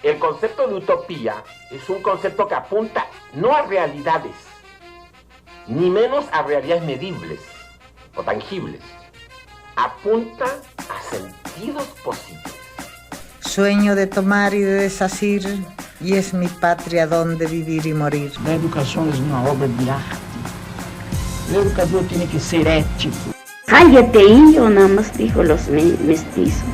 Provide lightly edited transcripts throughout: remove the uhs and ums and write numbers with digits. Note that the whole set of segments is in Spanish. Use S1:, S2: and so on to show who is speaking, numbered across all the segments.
S1: El concepto de utopía es un concepto que apunta no a realidades, ni menos a realidades medibles o tangibles. Apunta a sentidos posibles.
S2: Sueño de tomar y de desasir, y es mi patria donde vivir y morir.
S3: La educación es una obra de arte. El educador tiene que ser ético.
S4: Cállate, indio, nada más dijo los mestizos.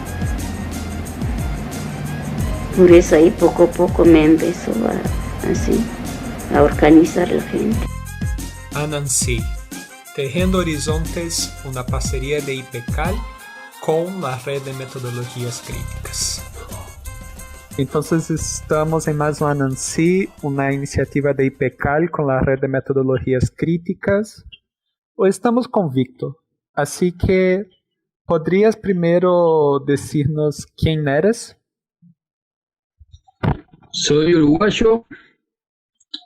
S4: Por eso ahí poco a poco me empezó a organizar la gente.
S5: Anansi, Tejiendo Horizontes, una parcería de IPECAL con la Red de Metodologías Críticas. Entonces estamos en Mais um Anansi, una iniciativa de IPECAL con la Red de Metodologías Críticas. O estamos con Víctor. Así que, ¿podrías primero decirnos quién eres?
S6: Soy uruguayo,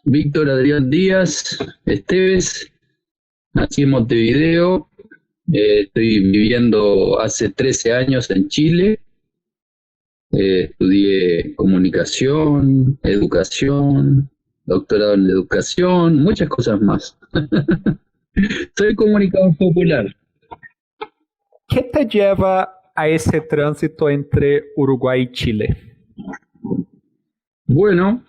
S6: Víctor Adrián Díaz Esteves, nací en Montevideo, estoy viviendo hace 13 años en Chile, estudié comunicación, educación, doctorado en educación, muchas cosas más. Soy comunicador popular.
S5: ¿Qué te lleva a ese tránsito entre Uruguay y Chile?
S6: Bueno,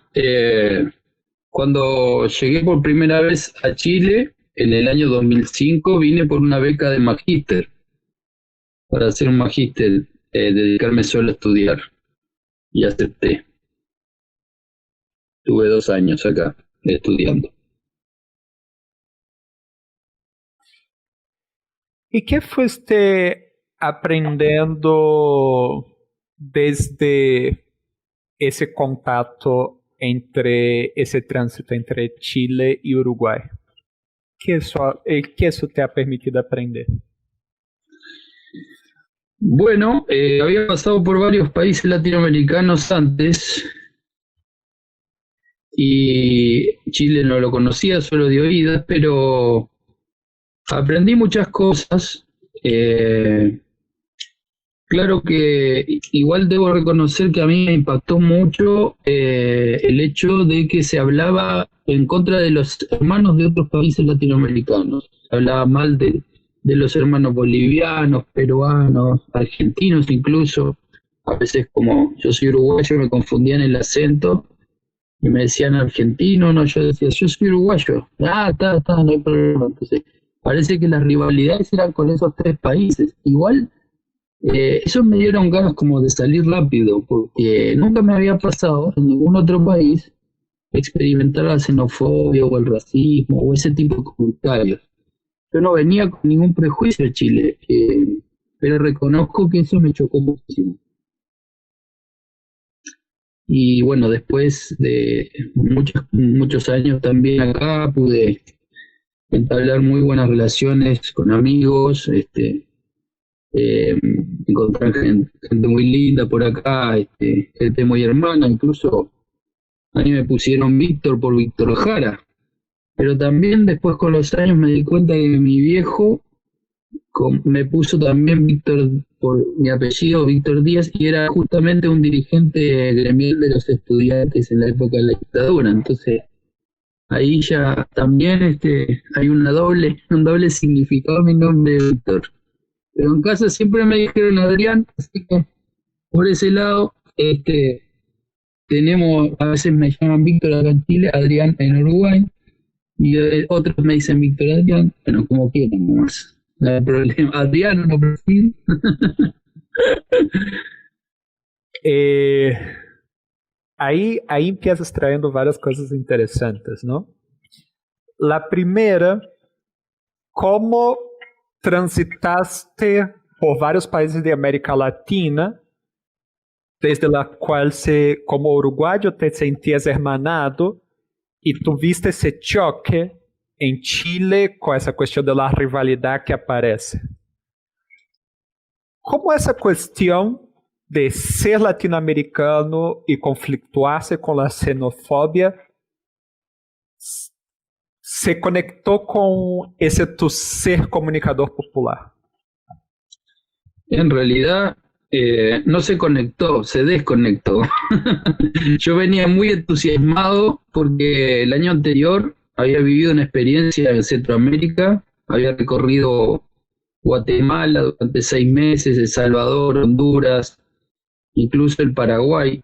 S6: cuando llegué por primera vez a Chile, en el año 2005, vine por una beca de magíster, para hacer un magíster, dedicarme solo a estudiar, y acepté. Tuve 2 años acá, estudiando.
S5: ¿Y qué fuiste aprendiendo desde ese contacto entre ese tránsito entre Chile y Uruguay? ¿Qué eso te ha permitido aprender?
S6: Bueno, había pasado por varios países latinoamericanos antes y Chile no lo conocía, solo de oídas, pero aprendí muchas cosas. Claro que igual debo reconocer que a mí me impactó mucho el hecho de que se hablaba en contra de los hermanos de otros países latinoamericanos. Se hablaba mal de los hermanos bolivianos, peruanos, argentinos incluso. A veces, como yo soy uruguayo, me confundían el acento y me decían argentino, no, yo decía, yo soy uruguayo. Ah, está, no hay problema. Entonces, parece que las rivalidades eran con esos 3 países. Igual, eso me dieron ganas como de salir rápido, porque nunca me había pasado en ningún otro país experimentar la xenofobia o el racismo o ese tipo de comentarios. Yo no venía con ningún prejuicio a Chile, pero reconozco que eso me chocó muchísimo. Y bueno, después de muchos años también acá pude entablar muy buenas relaciones con amigos, encontrar gente muy linda por acá, gente muy hermana, incluso a mí me pusieron Víctor por Víctor Jara, pero también después con los años me di cuenta que mi viejo me puso también Víctor por mi apellido, Víctor Díaz, y era justamente un dirigente gremial de los estudiantes en la época de la dictadura. Entonces ahí ya también hay un doble significado mi nombre de Víctor. Pero en casa siempre me dijeron Adrián, así que por ese lado tenemos, a veces me llaman Víctor acá en Chile, Adrián en Uruguay, y otros me dicen Víctor Adrián, bueno, como quieran nomás. No hay problema. Adrián, no perfil.
S5: Ahí empiezas trayendo varias cosas interesantes, ¿no? La primera, ¿cómo transitaste por varios países de América Latina, desde la cual como uruguayo te sentías hermanado y tuviste ese choque en Chile con esa cuestión de la rivalidad que aparece? ¿Cómo esa cuestión de ser latinoamericano y conflictuarse con la xenofobia se conectó con ese tu ser comunicador popular?
S6: En realidad, no se conectó, se desconectó. Yo venía muy entusiasmado porque el año anterior había vivido una experiencia en Centroamérica, había recorrido Guatemala durante 6 meses, El Salvador, Honduras, incluso el Paraguay.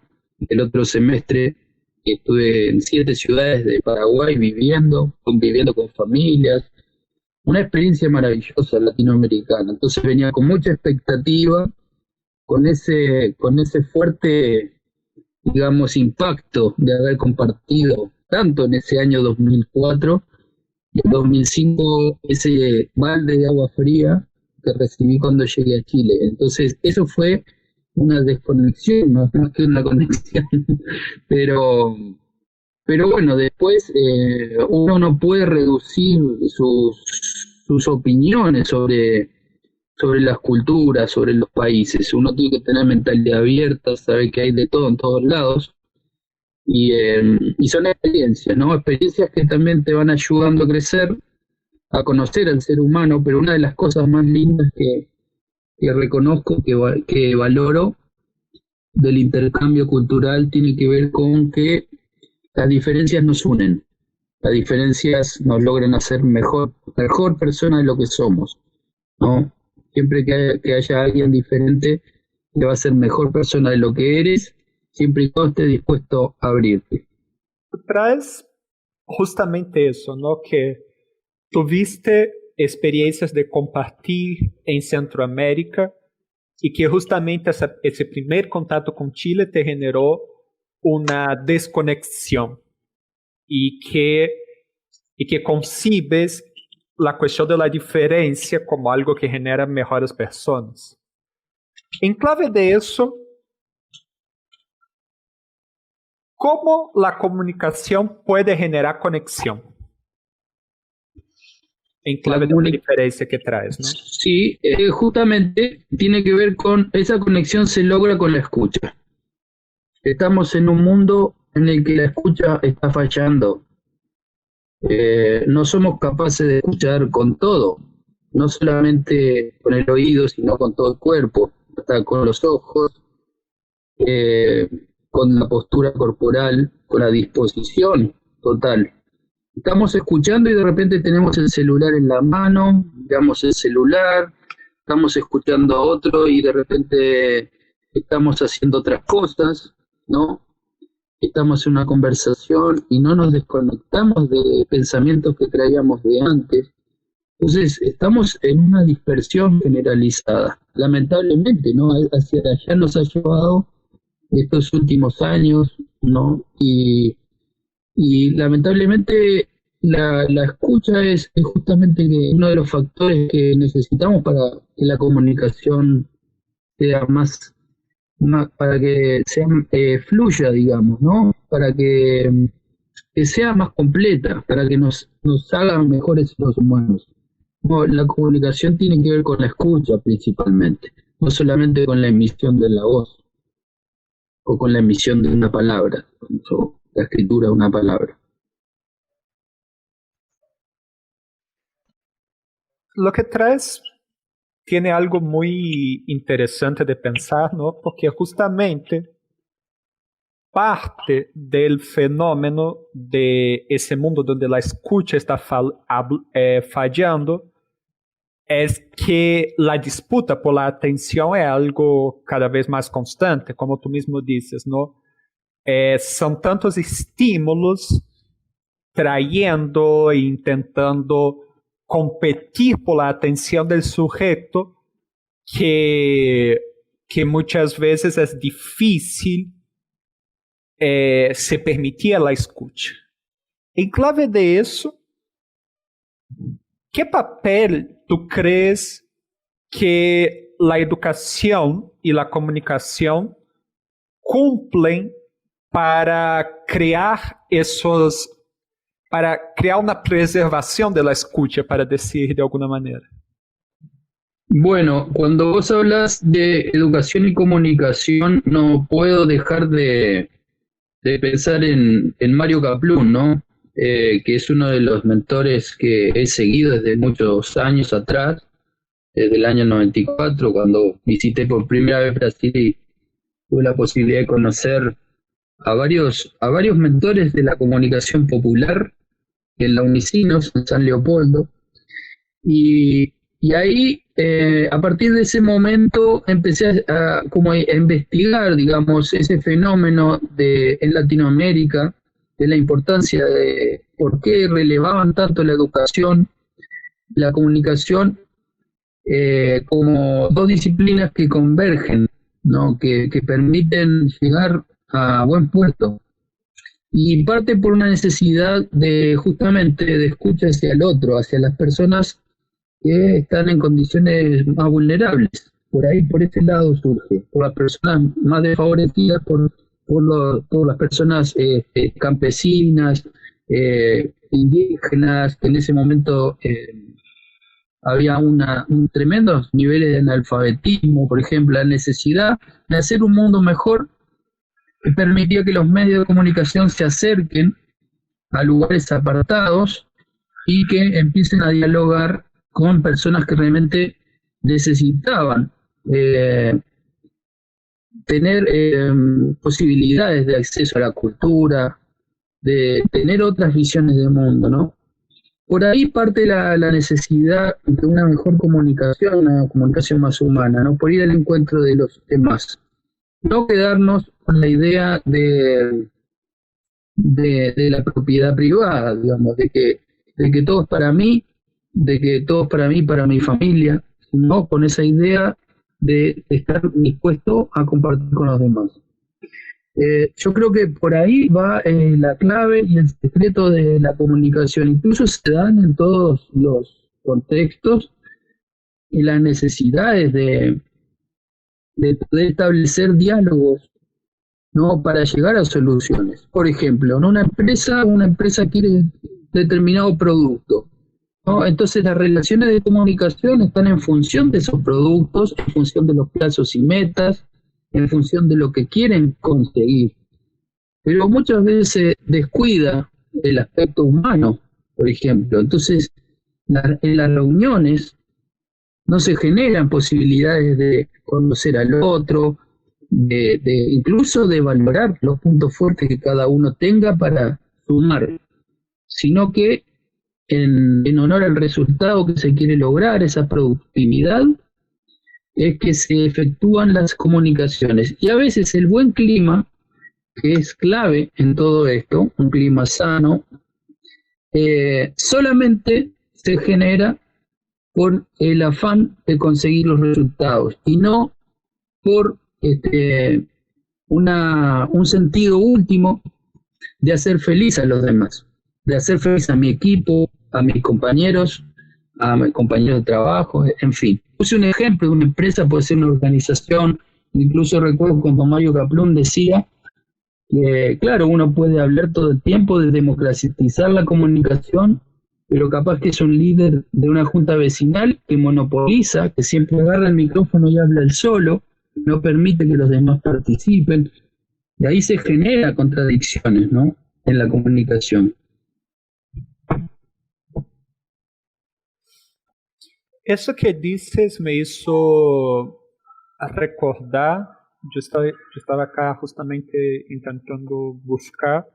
S6: El otro semestre estuve en 7 ciudades de Paraguay conviviendo con familias. Una experiencia maravillosa latinoamericana. Entonces venía con mucha expectativa, con ese fuerte, digamos, impacto de haber compartido tanto en ese año 2004 y en 2005 ese balde de agua fría que recibí cuando llegué a Chile. Entonces eso fue una desconexión, más que una conexión, pero bueno, después uno no puede reducir sus opiniones sobre las culturas, sobre los países. Uno tiene que tener mentalidad abierta, saber que hay de todo en todos lados, y son experiencias, ¿no? Experiencias que también te van ayudando a crecer, a conocer al ser humano, pero una de las cosas más lindas que reconozco, que valoro del intercambio cultural tiene que ver con que las diferencias nos unen, las diferencias nos logran hacer mejor persona de lo que somos, ¿no? Siempre que haya alguien diferente, te va a hacer mejor persona de lo que eres, siempre y cuando estés dispuesto a abrirte.
S5: Traes justamente eso, ¿no? Que tuviste experiencias de compartir en Centroamérica y que justamente ese primer contacto con Chile te generó una desconexión y que concibes la cuestión de la diferencia como algo que genera mejores personas. En clave de eso, ¿cómo la comunicación puede generar conexión? En clave de la diferencia que traes, ¿no?
S6: Sí, justamente tiene que ver con esa conexión, se logra con la escucha. Estamos en un mundo en el que la escucha está fallando. No somos capaces de escuchar con todo, no solamente con el oído, sino con todo el cuerpo, hasta con los ojos, con la postura corporal, con la disposición total. Estamos escuchando y de repente tenemos el celular en la mano, miramos el celular, estamos escuchando a otro y de repente estamos haciendo otras cosas, ¿no? Estamos en una conversación y no nos desconectamos de pensamientos que traíamos de antes. Entonces estamos en una dispersión generalizada, lamentablemente, ¿no? Hacia allá nos ha llevado estos últimos años, ¿no? Y lamentablemente la escucha es justamente uno de los factores que necesitamos para que la comunicación sea más para que sea fluya, digamos, ¿no? Para que sea más completa, para que nos hagan mejores seres humanos. No, la comunicación tiene que ver con la escucha principalmente, no solamente con la emisión de la voz o con la emisión de una palabra, o la escritura de una palabra.
S5: Lo que traes tiene algo muy interesante de pensar, ¿no? Porque justamente parte del fenómeno de ese mundo donde la escucha está fallando es que la disputa por la atención es algo cada vez más constante, como tú mismo dices, ¿no? Son tantos estímulos trayendo e intentando competir por la atención del sujeto que muchas veces es difícil se permitir la escucha. En clave de eso, ¿qué papel tú crees que la educación y la comunicación cumplen para crear una preservación de la escucha, para decir de alguna manera?
S6: Bueno, cuando vos hablas de educación y comunicación, no puedo dejar de pensar en Mario Kaplun, ¿no? Que es uno de los mentores que he seguido desde muchos años atrás. desde el año 94, cuando visité por primera vez Brasil y tuve la posibilidad de conocer a varios mentores de la comunicación popular en la Unicinos, en San Leopoldo. Y ahí, a partir de ese momento, empecé como a investigar, digamos, ese fenómeno en Latinoamérica, de la importancia de por qué relevaban tanto la educación, la comunicación, como dos disciplinas que convergen, ¿no? Que permiten llegar a buen puerto. Y parte por una necesidad de justamente de escucha hacia el otro, hacia las personas que están en condiciones más vulnerables. Por ahí, por ese lado surge, por las personas más desfavorecidas, por las personas campesinas, indígenas, que en ese momento había un tremendos niveles de analfabetismo, por ejemplo, la necesidad de hacer un mundo mejor que permitía que los medios de comunicación se acerquen a lugares apartados y que empiecen a dialogar con personas que realmente necesitaban tener posibilidades de acceso a la cultura, de tener otras visiones del mundo, ¿no? Por ahí parte la necesidad de una mejor comunicación, una comunicación más humana, ¿no? Por ir al encuentro de los demás. No quedarnos con la idea de la propiedad privada, digamos, de que todo es para mí, de que todo es para mí, para mi familia, no con esa idea de estar dispuesto a compartir con los demás. Yo creo que por ahí va la clave y el secreto de la comunicación. Incluso se dan en todos los contextos y las necesidades de poder establecer diálogos, ¿no? Para llegar a soluciones. Por ejemplo, en una empresa quiere determinado producto, ¿no? Entonces las relaciones de comunicación están en función de esos productos, en función de los plazos y metas, en función de lo que quieren conseguir. Pero muchas veces se descuida el aspecto humano, por ejemplo. Entonces, en las reuniones no se generan posibilidades de conocer al otro, incluso de valorar los puntos fuertes que cada uno tenga para sumar, sino que en honor al resultado que se quiere lograr, esa productividad, es que se efectúan las comunicaciones. Y a veces el buen clima, que es clave en todo esto, un clima sano, solamente se genera por el afán de conseguir los resultados y no por un sentido último de hacer feliz a los demás, de hacer feliz a mi equipo, a mis compañeros de trabajo, en fin. Puse un ejemplo de una empresa, puede ser una organización. Incluso recuerdo cuando Mario Kaplun decía que, claro, uno puede hablar todo el tiempo de democratizar la comunicación, pero capaz que es un líder de una junta vecinal que monopoliza, que siempre agarra el micrófono y habla él solo, no permite que los demás participen. De ahí se genera contradicciones, ¿no?, en la comunicación.
S5: Eso que dices me hizo recordar, yo estaba acá justamente intentando buscar,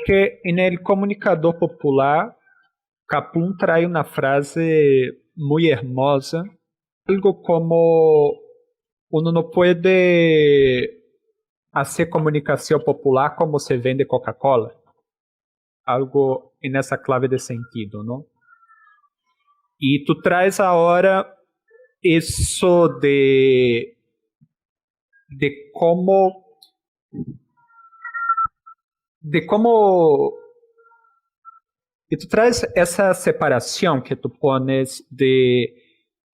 S5: que en el comunicador popular, Kaplun trae una frase muy hermosa, algo como: uno no puede hacer comunicación popular como se vende Coca-Cola. Algo en esa clave de sentido, ¿no? Y tú traes ahora eso de cómo y tú traes esa separación que tú pones de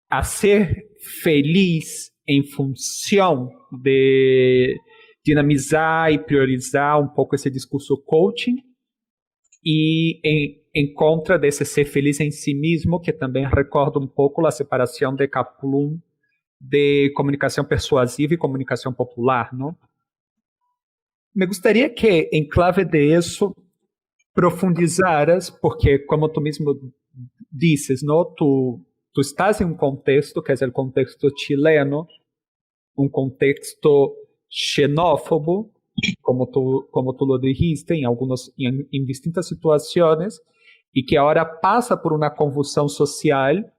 S5: hacer feliz en función de dinamizar y priorizar un poco ese discurso coaching, y en contra de ese ser feliz en sí mismo, que también recuerda un poco la separación de Kaplun de comunicación persuasiva y comunicación popular, ¿no? Me gustaría que en clave de eso profundizaras, porque como tú mismo dices, ¿no?, tú tú estás en un contexto que es el contexto chileno, un contexto xenófobo, como tú lo dijiste, en distintas situaciones, y que ahora pasa por una convulsión social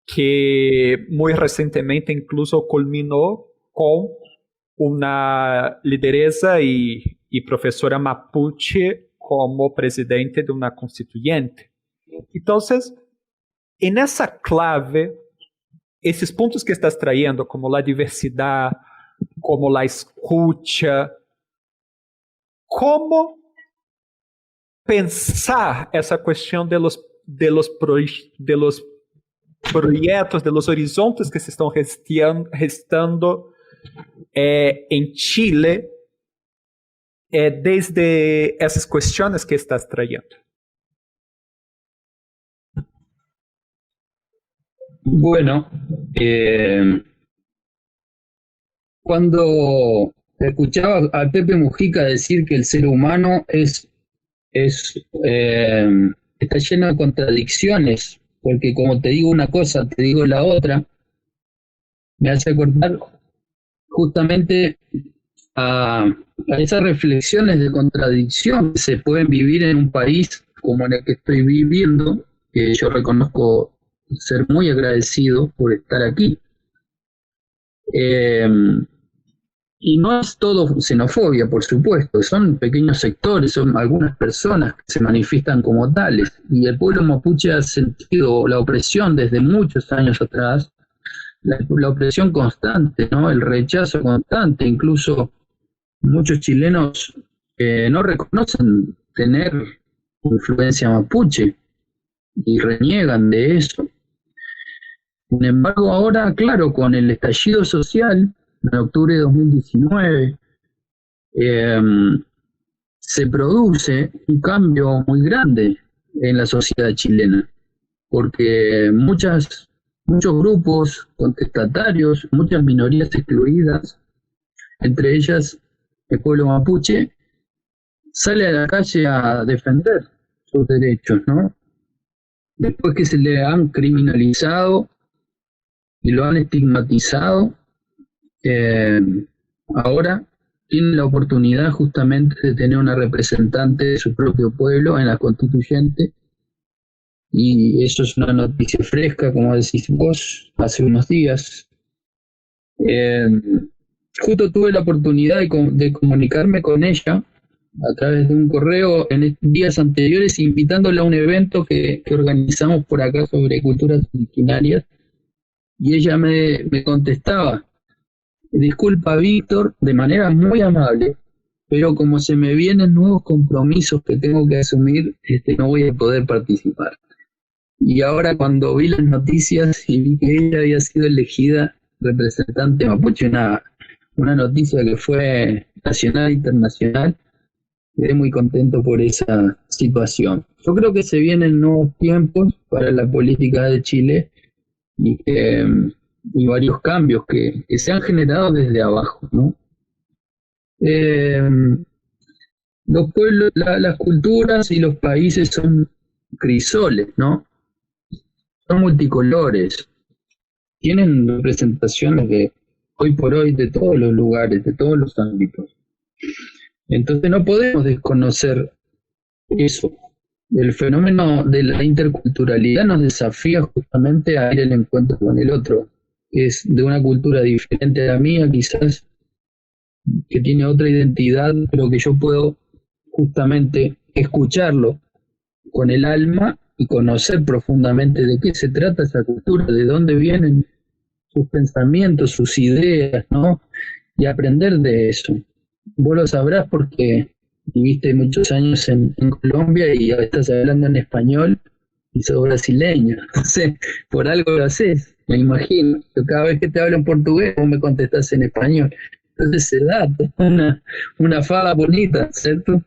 S5: que muy recientemente incluso culminó con una lideresa y profesora mapuche como presidente de una constituyente. Entonces, en esa clave, esos puntos que estás trayendo, como la diversidad, como la escucha, ¿cómo pensar esa cuestión de los proyectos, de los horizontes que se están gestando en Chile desde esas cuestiones que estás trayendo?
S6: Bueno, cuando escuchaba a Pepe Mujica decir que el ser humano está lleno de contradicciones, porque como te digo una cosa, te digo la otra, me hace acordar justamente a esas reflexiones de contradicción que se pueden vivir en un país como en el que estoy viviendo, que yo reconozco ser muy agradecido por estar aquí. Y no es todo xenofobia, por supuesto, son pequeños sectores, son algunas personas que se manifiestan como tales. Y el pueblo mapuche ha sentido la opresión desde muchos años atrás, la opresión constante, ¿no? El rechazo constante. Incluso muchos chilenos no reconocen tener influencia mapuche y reniegan de eso. Sin embargo, ahora, claro, con el estallido social, en octubre de 2019, se produce un cambio muy grande en la sociedad chilena, porque muchos grupos contestatarios, muchas minorías excluidas, entre ellas el pueblo mapuche, sale a la calle a defender sus derechos, ¿no? Después que se le han criminalizado y lo han estigmatizado, ahora tienen la oportunidad justamente de tener una representante de su propio pueblo en la constituyente, y eso es una noticia fresca, como decís vos, hace unos días. Justo tuve la oportunidad de comunicarme con ella a través de un correo en días anteriores, invitándola a un evento que organizamos por acá sobre culturas originarias, y ella me contestaba: disculpa, Víctor, de manera muy amable, pero como se me vienen nuevos compromisos que tengo que asumir, no voy a poder participar. Y ahora, cuando vi las noticias y vi que ella había sido elegida representante mapuche, una noticia que fue nacional e internacional, quedé muy contento por esa situación. Yo creo que se vienen nuevos tiempos para la política de Chile, y varios cambios que se han generado desde abajo, ¿no? Los pueblos, las culturas y los países son crisoles, ¿no? Son multicolores, tienen representaciones hoy por hoy de todos los lugares, de todos los ámbitos. Entonces no podemos desconocer eso. El fenómeno de la interculturalidad nos desafía justamente a ir al encuentro con el otro, que es de una cultura diferente a la mía, quizás, que tiene otra identidad, pero que yo puedo justamente escucharlo con el alma y conocer profundamente de qué se trata esa cultura, de dónde vienen sus pensamientos, sus ideas, ¿no? Y aprender de eso. Vos lo sabrás porque viviste muchos años en Colombia y estás hablando en español y sos brasileño. Entonces, por algo lo haces, me imagino. Yo cada vez que te hablo en portugués, vos me contestás en español. Entonces se da una fala bonita, ¿cierto?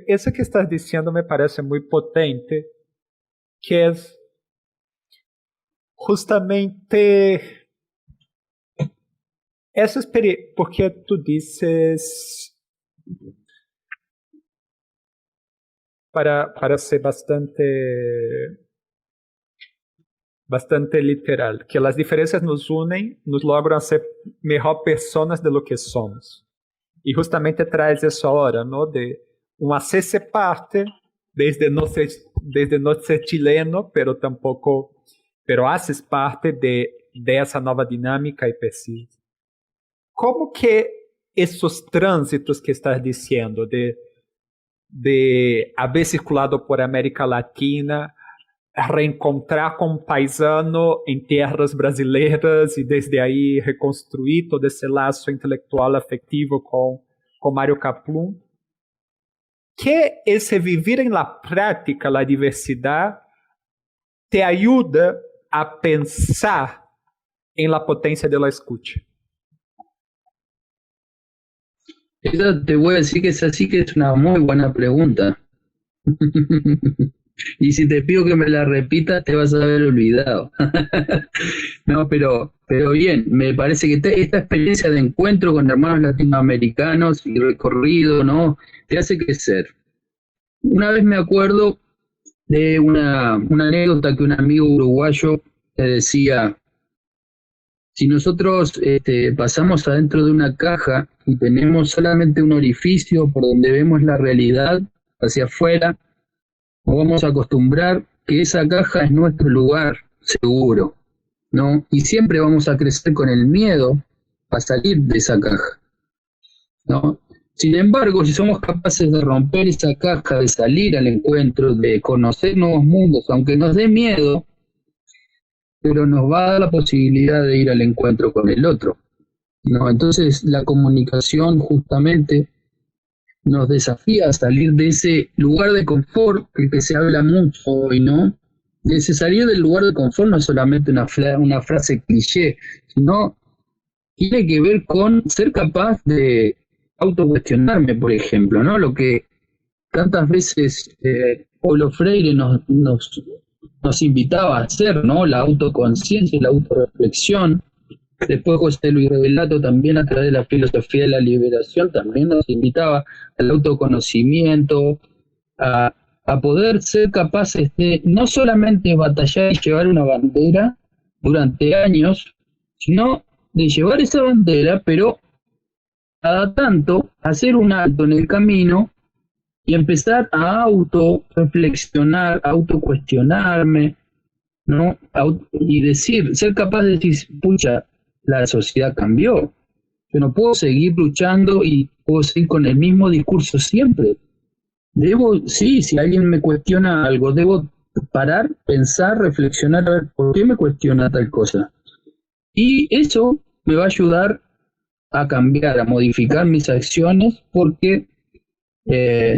S5: Eso que estás diciendo me parece muy potente, que es justamente essa experiência, porque tu dices, para ser bastante literal, que las diferencias nos unen, nos logran ser mejor personas de lo que somos. Y justamente traes eso ahora, ¿no? De un hacerse parte desde no ser chileno, pero haces parte de esa nueva dinámica y percibes. ¿Cómo que esos tránsitos que estás diciendo de haber circulado por América Latina, reencontrar con un paisano en tierras brasileiras y desde ahí reconstruir todo ese lazo intelectual afectivo con Mario Kaplun? Que ese vivir en la práctica la diversidad te ayuda a pensar en la potencia de la escucha?
S6: Eso te voy a decir que es así, que es una muy buena pregunta. Y si te pido que me la repitas, te vas a haber olvidado. No, pero bien, me parece que esta experiencia de encuentro con hermanos latinoamericanos y recorrido, ¿no? Te hace crecer. Una vez me acuerdo de una anécdota que un amigo uruguayo te decía: si nosotros pasamos adentro de una caja y tenemos solamente un orificio por donde vemos la realidad hacia afuera, nos vamos a acostumbrar que esa caja es nuestro lugar seguro, ¿no? Y siempre vamos a crecer con el miedo a salir de esa caja, ¿no? Sin embargo, si somos capaces de romper esa caja, de salir al encuentro, de conocer nuevos mundos, aunque nos dé miedo, pero nos va a dar la posibilidad de ir al encuentro con el otro, ¿no? Entonces la comunicación justamente nos desafía a salir de ese lugar de confort del que se habla mucho hoy, ¿no? De ese salir del lugar de confort no es solamente una frase cliché, sino tiene que ver con ser capaz de autocuestionarme, por ejemplo, ¿no? Lo que tantas veces Paulo Freire nos invitaba a hacer, ¿no? La autoconciencia, la autorreflexión. Después José Luis Revelato también, a través de la filosofía de la liberación, también nos invitaba al autoconocimiento, a poder ser capaces de no solamente batallar y llevar una bandera durante años, sino de llevar esa bandera, pero cada tanto hacer un alto en el camino y empezar a autorreflexionar, autocuestionarme, ¿no? Y ser capaz de decir: pucha, la sociedad cambió. Yo no puedo seguir luchando y puedo seguir con el mismo discurso siempre. Si alguien me cuestiona algo, debo parar, pensar, reflexionar, a ver, ¿por qué me cuestiona tal cosa? Y eso me va a ayudar a cambiar, a modificar mis acciones, porque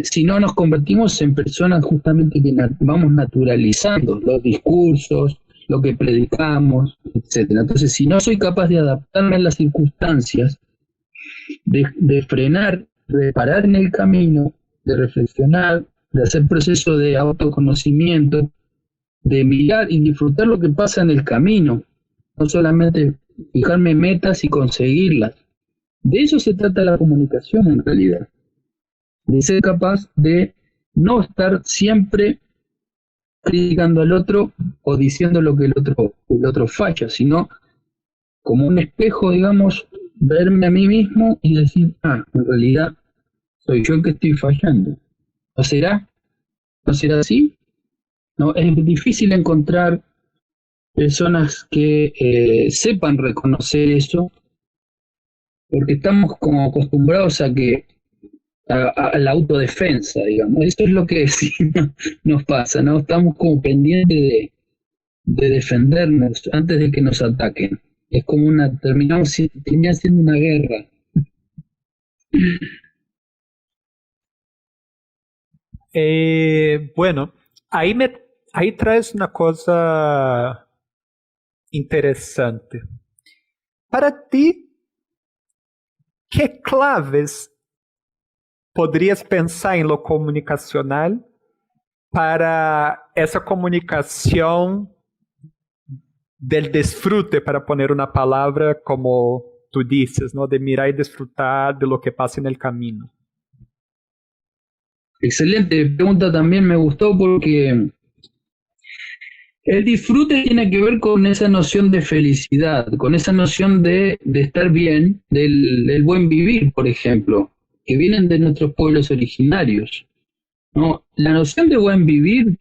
S6: si no nos convertimos en personas justamente que vamos naturalizando los discursos, lo que predicamos, etcétera. Entonces, si no soy capaz de adaptarme a las circunstancias, de frenar, de parar en el camino, de reflexionar, de hacer proceso de autoconocimiento, de mirar y disfrutar lo que pasa en el camino, no solamente fijarme metas y conseguirlas. De eso se trata la comunicación en realidad, de ser capaz de no estar siempre criticando al otro o diciendo lo que el otro falla, sino como un espejo, digamos, verme a mí mismo y decir: en realidad soy yo el que estoy fallando. ¿No será? ¿No será así? No, es difícil encontrar personas que sepan reconocer eso, porque estamos como acostumbrados a la autodefensa, digamos. Eso es lo que sí nos pasa, ¿no? Estamos como pendientes de defendernos antes de que nos ataquen. Es como termina siendo una guerra.
S5: Bueno, ahí traes una cosa interesante. Para ti, ¿qué claves podrías pensar en lo comunicacional para esa comunicación del disfrute, para poner una palabra como tú dices, ¿no? De mirar y disfrutar de lo que pasa en el camino?
S6: Excelente pregunta, también me gustó porque el disfrute tiene que ver con esa noción de felicidad, con esa noción de estar bien, del buen vivir, por ejemplo, que vienen de nuestros pueblos originarios, ¿no? La noción de buen vivir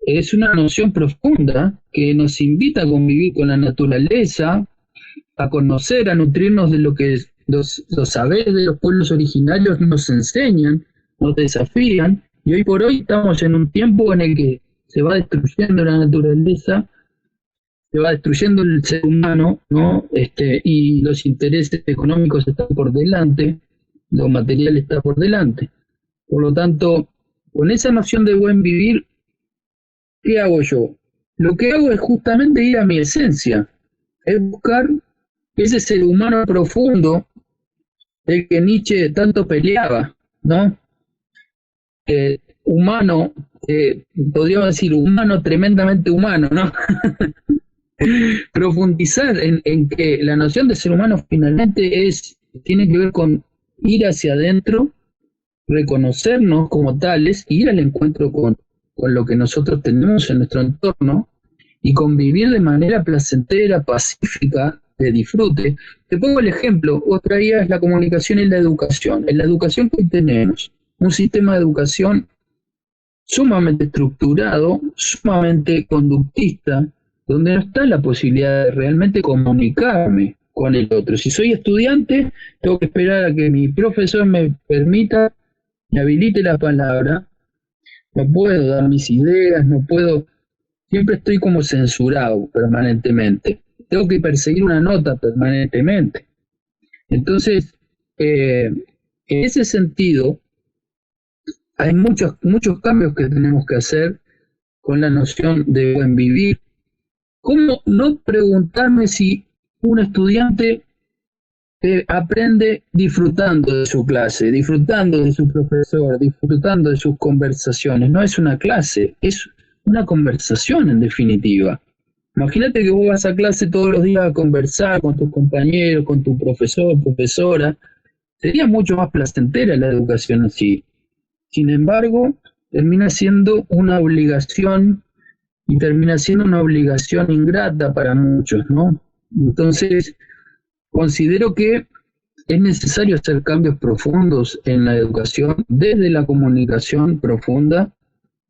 S6: es una noción profunda que nos invita a convivir con la naturaleza, a conocer, a nutrirnos de lo que los saberes de los pueblos originarios nos enseñan, nos desafían, y hoy por hoy estamos en un tiempo en el que se va destruyendo la naturaleza, se va destruyendo el ser humano, ¿no? Y los intereses económicos están por delante, lo material está por delante. Por lo tanto, con esa noción de buen vivir, ¿qué hago yo? Lo que hago es justamente ir a mi esencia, es buscar ese ser humano profundo del que Nietzsche tanto peleaba, ¿no? Humano, podríamos decir humano, tremendamente humano, ¿no? Profundizar en que la noción de ser humano finalmente tiene que ver con ir hacia adentro, reconocernos como tales, ir al encuentro con lo que nosotros tenemos en nuestro entorno y convivir de manera placentera, pacífica, de disfrute. Te pongo el ejemplo, vos traías la comunicación y la educación. En la educación que hoy tenemos, un sistema de educación sumamente estructurado, sumamente conductista, donde no está la posibilidad de realmente comunicarme con el otro. Si soy estudiante, tengo que esperar a que mi profesor me permita, me habilite la palabra, no puedo dar mis ideas, no puedo, siempre estoy como censurado permanentemente, tengo que perseguir una nota permanentemente. Entonces, en ese sentido, hay muchos cambios que tenemos que hacer con la noción de buen vivir. ¿Cómo no preguntarme si un estudiante aprende disfrutando de su clase, disfrutando de su profesor, disfrutando de sus conversaciones? No es una clase, es una conversación en definitiva. Imagínate que vos vas a clase todos los días a conversar con tus compañeros, con tu profesor, profesora. Sería mucho más placentera la educación así. Sin embargo, termina siendo una obligación y termina siendo una obligación ingrata para muchos, ¿no? Entonces, considero que es necesario hacer cambios profundos en la educación, desde la comunicación profunda,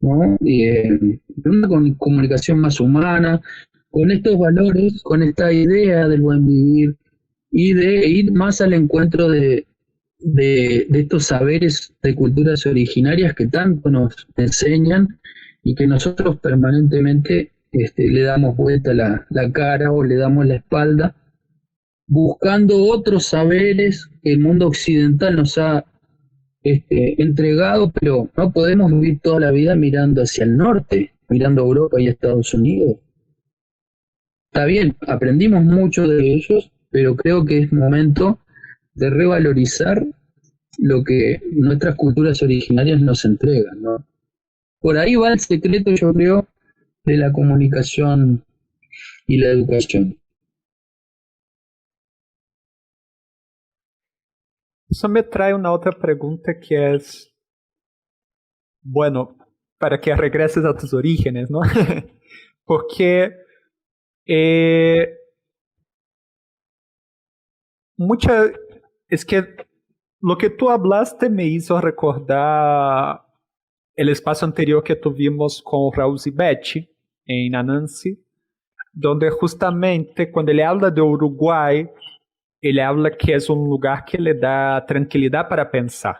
S6: ¿no? Una comunicación más humana, con estos valores, con esta idea del buen vivir y de ir más al encuentro de estos saberes de culturas originarias que tanto nos enseñan y que nosotros permanentemente le damos vuelta la cara o le damos la espalda, buscando otros saberes que el mundo occidental nos ha entregado, pero no podemos vivir toda la vida mirando hacia el norte, mirando a Europa y a Estados Unidos. Está bien, aprendimos mucho de ellos, pero creo que es momento de revalorizar lo que nuestras culturas originarias nos entregan, ¿no? Por ahí va el secreto, yo creo, de la comunicación y la educación.
S5: Eso me trae una otra pregunta que es, bueno, para que regreses a tus orígenes, ¿no? Porque es que lo que tú hablaste me hizo recordar el espacio anterior que tuvimos con Raúl Zibetti en Anansi, donde justamente cuando él habla de Uruguay, ele habla que es un lugar que le da tranquilidad para pensar,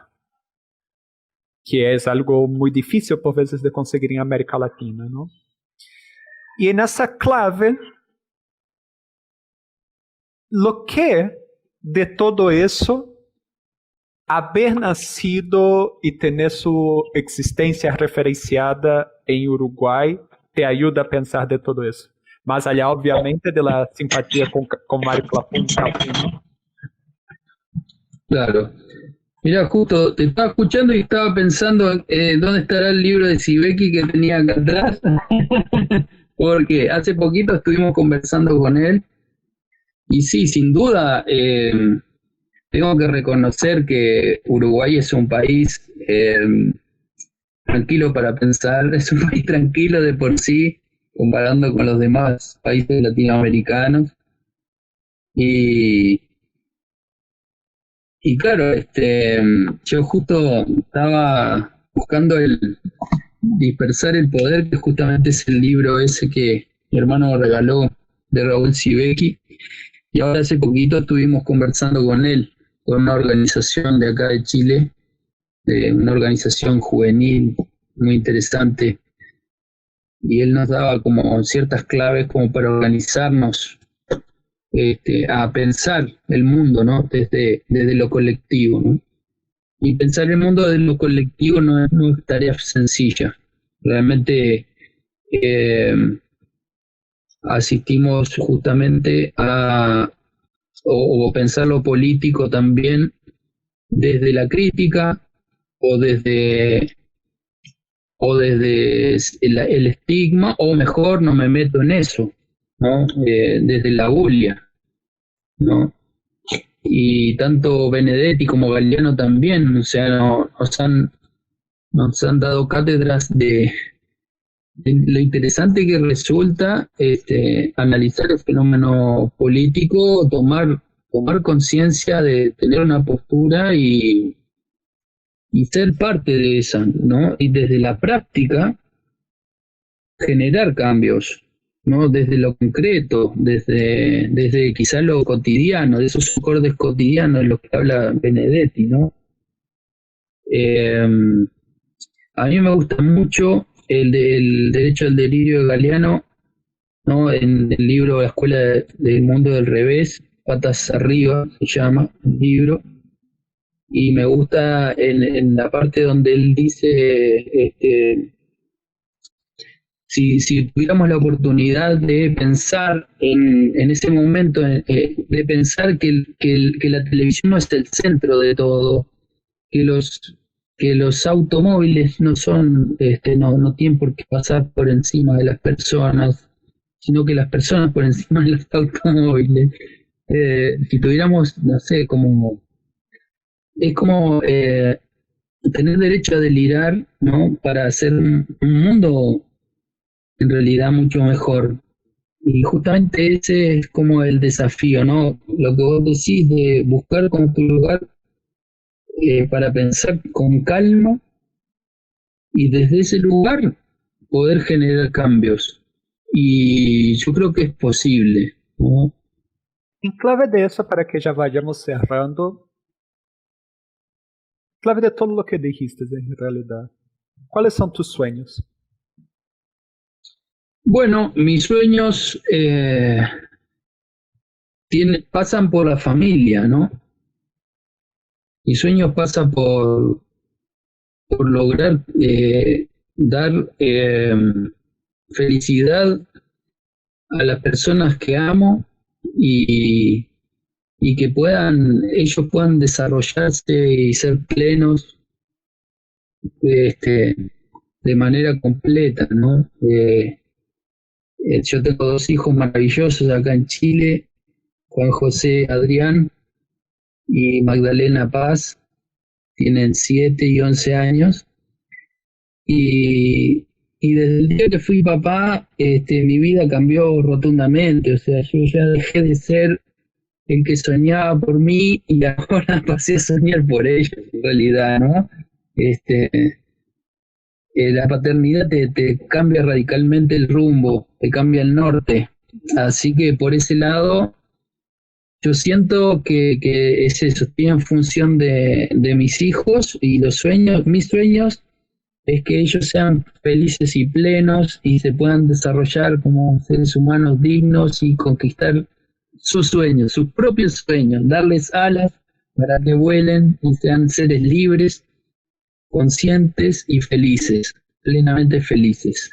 S5: que es algo muy difícil por veces de conseguir en América Latina, ¿no? Y en esa clave, lo que de todo eso, haber nacido y tener su existencia referenciada en Uruguay, te ayuda a pensar de todo eso. Más allá, obviamente, de la simpatía con Mario Clapún.
S6: Claro. Mira, justo te estaba escuchando y estaba pensando dónde estará el libro de Sibeki que tenía acá atrás. Porque hace poquito estuvimos conversando con él. Y sí, sin duda, tengo que reconocer que Uruguay es un país tranquilo para pensar, es un país tranquilo de por sí, comparando con los demás países latinoamericanos. Y claro, yo justo estaba buscando el Dispersar el Poder, que justamente es el libro ese que mi hermano me regaló de Raúl Sibeki, y ahora hace poquito estuvimos conversando con él, con una organización de acá de Chile, una organización juvenil muy interesante, y él nos daba como ciertas claves como para organizarnos a pensar el mundo, ¿no? Desde lo colectivo, ¿no? Y pensar el mundo desde lo colectivo no es tarea sencilla. Realmente asistimos justamente o pensar lo político también desde la crítica o desde el estigma, o mejor, no me meto en eso, ¿no? Desde la bulia, ¿no? Y tanto Benedetti como Galeano también, o sea, nos han dado cátedras de lo interesante que resulta analizar el fenómeno político, tomar conciencia de tener una postura y ser parte de esa, ¿no? Y desde la práctica generar cambios, ¿no? Desde lo concreto, desde quizá lo cotidiano, de esos acordes cotidianos de los que habla Benedetti, ¿no? A mí me gusta mucho el derecho al delirio de Galeano, ¿no? En el libro La Escuela del Mundo del Revés, Patas Arriba se llama el libro, y me gusta en la parte donde él dice si tuviéramos la oportunidad de pensar en ese momento, de pensar que la televisión no es el centro de todo, que los automóviles no son, no tienen por qué pasar por encima de las personas, sino que las personas por encima de los automóviles. Si tuviéramos, no sé, es como tener derecho a delirar, ¿no? Para hacer un mundo en realidad mucho mejor. Y justamente ese es como el desafío, ¿no? Lo que vos decís de buscar como tu lugar para pensar con calma y desde ese lugar poder generar cambios. Y yo creo que es posible, ¿no?
S5: En clave de eso, para que ya vayamos cerrando, clave de todo lo que dijiste en realidad, ¿cuáles son tus sueños?
S6: Bueno, mis sueños pasan por la familia, ¿no? Mis sueños pasan por lograr dar felicidad a las personas que amo y que ellos puedan desarrollarse y ser plenos de manera completa, ¿no? Yo tengo 2 hijos maravillosos acá en Chile, Juan José Adrián y Magdalena Paz, tienen 7 y 11 años, y desde el día que fui papá, mi vida cambió rotundamente. O sea, yo ya dejé de ser el que soñaba por mí y ahora pasé a soñar por ellos, en realidad, ¿no? La paternidad te cambia radicalmente el rumbo, te cambia el norte. Así que por ese lado, yo siento que es eso, estoy en función de mis hijos, y mis sueños es que ellos sean felices y plenos y se puedan desarrollar como seres humanos dignos y conquistar sus sueños, sus propios sueños, darles alas para que vuelen y sean seres libres, conscientes y felices, plenamente felices.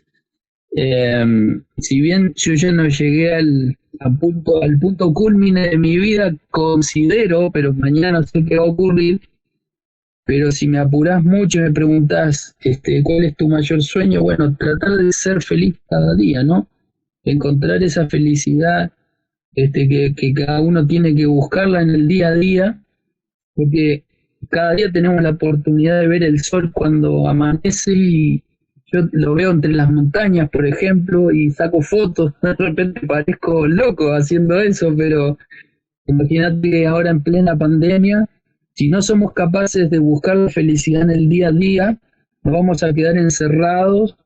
S6: Si bien yo ya no llegué al punto culmine de mi vida, considero, pero mañana no sé qué va a ocurrir, pero si me apurás mucho y me preguntás cuál es tu mayor sueño, bueno, tratar de ser feliz cada día, ¿no? Encontrar esa felicidad que cada uno tiene que buscarla en el día a día, porque cada día tenemos la oportunidad de ver el sol cuando amanece y yo lo veo entre las montañas, por ejemplo, y saco fotos. De repente parezco loco haciendo eso, pero imagínate que ahora en plena pandemia, si no somos capaces de buscar la felicidad en el día a día, nos vamos a quedar encerrados,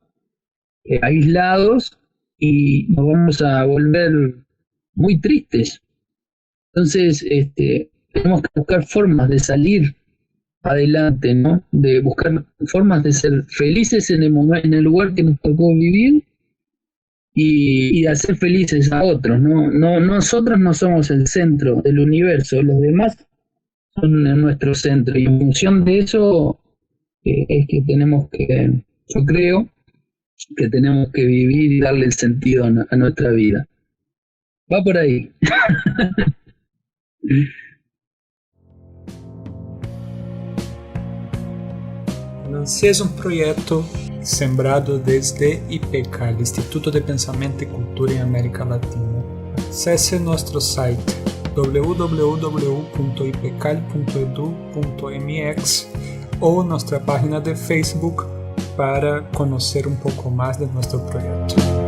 S6: aislados, y nos vamos a volver muy tristes. Entonces, tenemos que buscar formas de salir adelante, ¿no? De buscar formas de ser felices en el lugar que nos tocó vivir y de hacer felices a otros, ¿no? Nosotros no somos el centro del universo, los demás son nuestro centro, y en función de eso es que tenemos que, yo creo que tenemos que vivir y darle el sentido a nuestra vida. Va por ahí.
S5: Nancy es un proyecto sembrado desde IPECAL, Instituto de Pensamento y Cultura en América Latina. Acesse nuestro site www.ipecal.edu.mx o nuestra página de Facebook para conocer un poco más de nuestro proyecto.